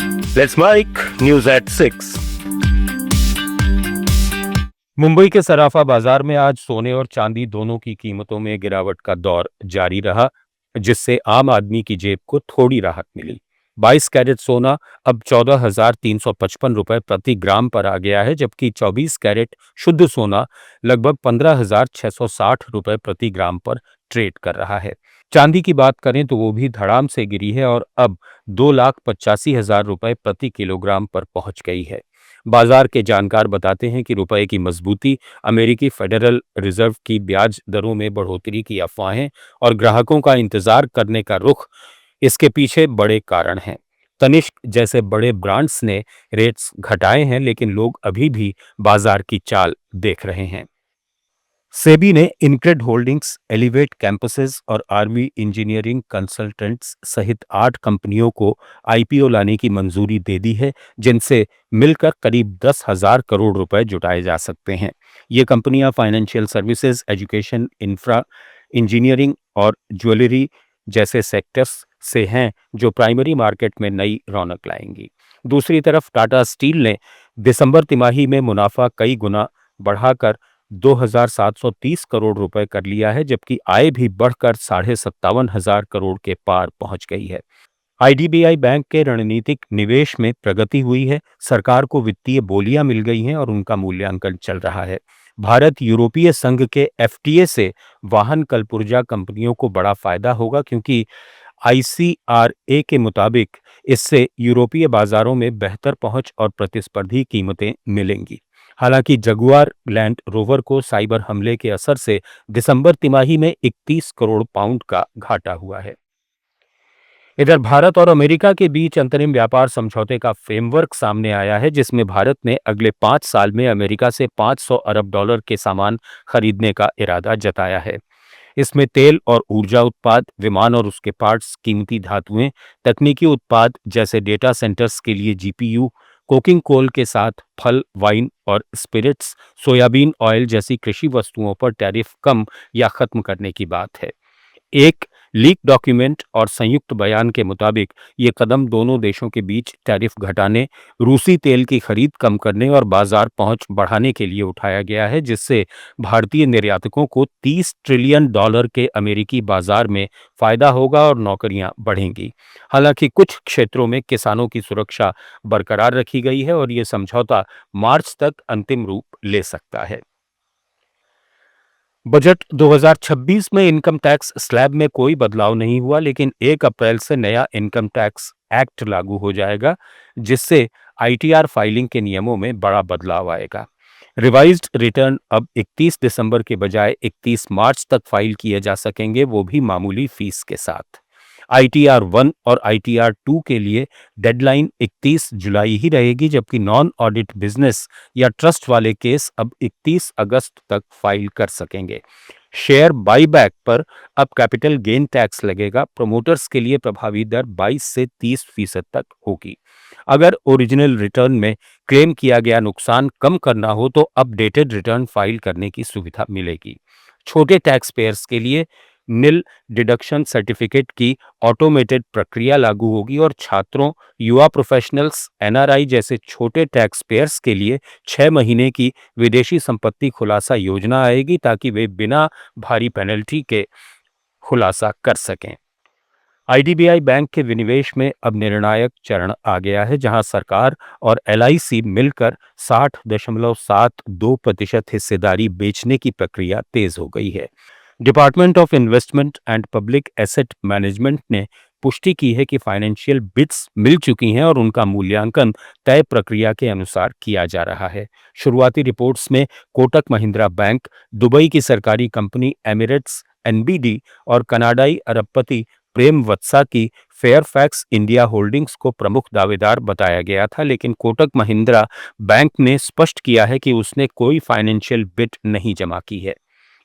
Let's Mike News at 6. Mumbai के सराफा बाजार में आज सोने और चांदी दोनों की कीमतों में गिरावट का दौर जारी रहा, जिससे आम आदमी की जेब को थोड़ी राहत मिली। 22 कैरेट सोना अब 14,355 रुपए प्रति ग्राम पर आ गया है, जबकि 24 कैरेट शुद्ध सोना लगभग 15,660 रुपए प्रति ग्राम पर ट्रेड कर रहा है। चांदी की बात करें तो वो भी धड़ाम से गिरी है और अब 2,85,000 रुपए प्रति किलोग्राम पर पहुंच गई है। बाजार के जानकार बताते हैं कि रुपए की मजबूती, अमेरिकी फेडरल रिजर्व की ब्याज दरों में बढ़ोतरी की अफवाहें और ग्राहकों का इंतजार करने का रुख इसके पीछे बड़े कारण हैं। तनिष्क जैसे बड़े ब्रांड्स ने रेट्स घटाए हैं, लेकिन लोग अभी भी बाजार की चाल देख रहे हैं। सेबी ने इनक्रेड होल्डिंग्स, एलिवेट कैंपसेस और आर्मी इंजीनियरिंग कंसल्टेंट्स सहित 8 कंपनियों को आईपीओ लाने की मंजूरी दे दी है, जिनसे मिलकर करीब 10,000 करोड़ रुपए जुटाए जा सकते हैं। ये कंपनियां financial services, education, infra, engineering और ज्वेलरी जैसे सेक्टर्स से हैं, जो प्राइमरी मार्केट में नई रौनक लाएंगी। दूसरी तरफ टाटा स्टील ने दिसंबर तिमाही में मुनाफा कई गुना बढ़ाकर 2,730 करोड़ रुपए कर लिया है, जबकि आय भी बढ़कर 57,500 करोड़ के पार पहुंच गई है। आईडीबीआई बैंक के रणनीतिक निवेश में प्रगति हुई है, सरकार को वित्तीय बोलियां मिल गई हैं और उनका मूल्यांकन चल रहा है। भारत यूरोपीय संघ के एफटीए से वाहन कलपुर्जा कंपनियों को बड़ा फायदा होगा, क्योंकि आईसीआरए के मुताबिक इससे यूरोपीय बाजारों में बेहतर पहुंच और प्रतिस्पर्धी कीमतें मिलेंगी। हालांकि जगुआर लैंड रोवर को साइबर हमले के असर से दिसंबर तिमाही में 31 करोड़ पाउंड का घाटा हुआ है। इधर भारत और अमेरिका के बीच अंतरिम व्यापार समझौते का फ्रेमवर्क सामने आया है, जिसमें भारत ने अगले 5 साल में अमेरिका से $500 अरब के सामान खरीदने का इरादा जताया है। इसमें तेल और ऊर्जा उत्पाद, विमान और उसके पार्ट्स, कीमती धातुएं, तकनीकी उत्पाद जैसे डेटा सेंटर्स के लिए जीपीयू, कोकिंग कोल के साथ फल, वाइन और स्पिरिट्स, सोयाबीन ऑयल जैसी कृषि वस्तुओं पर टैरिफ कम या खत्म करने की बात है। एक लीक डॉक्यूमेंट और संयुक्त बयान के मुताबिक ये कदम दोनों देशों के बीच टैरिफ घटाने, रूसी तेल की खरीद कम करने और बाजार पहुंच बढ़ाने के लिए उठाया गया है, जिससे भारतीय निर्यातकों को $30 ट्रिलियन के अमेरिकी बाजार में फायदा होगा और नौकरियां बढ़ेंगी। हालांकि कुछ क्षेत्रों में किसानों की सुरक्षा बरकरार रखी गई है और ये समझौता मार्च तक अंतिम रूप ले सकता है। बजट 2026 में इनकम टैक्स स्लैब में कोई बदलाव नहीं हुआ, लेकिन 1 अप्रैल से नया इनकम टैक्स एक्ट लागू हो जाएगा, जिससे आईटीआर फाइलिंग के नियमों में बड़ा बदलाव आएगा। रिवाइज्ड रिटर्न अब 31 दिसंबर के बजाय 31 मार्च तक फाइल किए जा सकेंगे, वो भी मामूली फीस के साथ। आईटीआर 1 और आईटीआर 2 के लिए डेडलाइन 31 जुलाई ही रहेगी, जबकि नॉन ऑडिट बिजनेस या ट्रस्ट वाले केस अब 31 अगस्त तक फाइल कर सकेंगे। शेयर बाईबैक पर अब कैपिटल गेन टैक्स लगेगा। प्रमोटर्स के लिए प्रभावी दर 22 से 30% तक होगी। अगर ओरिजिनल रिटर्न में क्लेम किया गया नुकसान कम करना हो तो अपडेटेड रिटर्न फाइल करने की सुविधा मिलेगी। छोटे टैक्स पेयर्स के लिए निल डिडक्शन सर्टिफिकेट की ऑटोमेटेड प्रक्रिया लागू होगी और छात्रों, युवा प्रोफेशनल्स, एनआरआई जैसे छोटे टैक्स पेयर्स के लिए 6 महीने की विदेशी संपत्ति खुलासा योजना आएगी, ताकि वे बिना भारी पेनल्टी के खुलासा कर सकें। आईडीबीआई बैंक के विनिवेश में अब निर्णायक चरण आ गया है, जहां सरकार और एलआईसी मिलकर 60.72% हिस्सेदारी बेचने की प्रक्रिया तेज हो गई है। Department of investment and public asset management ने पुष्टि की है कि फाइनेंशियल बिड्स मिल चुकी हैं और उनका मूल्यांकन तय प्रक्रिया के अनुसार किया जा रहा है। शुरुआती रिपोर्ट्स में कोटक महिंद्रा बैंक, दुबई की सरकारी कंपनी एमिरेट्स, एनबीडी और कनाडाई अरबपति प्रेम वत्सा की फेयरफैक्स इंडिया होल्डिंग्स को प्रमुख दावेदार बताया गया था, लेकिन कोटक महिंद्रा बैंक ने स्पष्ट किया है कि उसने कोई फाइनेंशियल बिड नहीं जमा की है।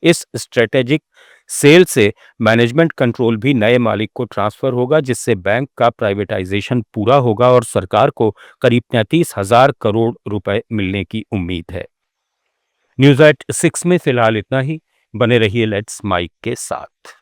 इस स्ट्रेटेजिक सेल से मैनेजमेंट कंट्रोल भी नए मालिक को ट्रांसफर होगा, जिससे बैंक का प्राइवेटाइजेशन पूरा होगा और सरकार को करीब 33,000 करोड़ रुपए मिलने की उम्मीद है। न्यूज़ एट 6 में फिलहाल इतना ही। बने रहिए लेट्स माइक के साथ।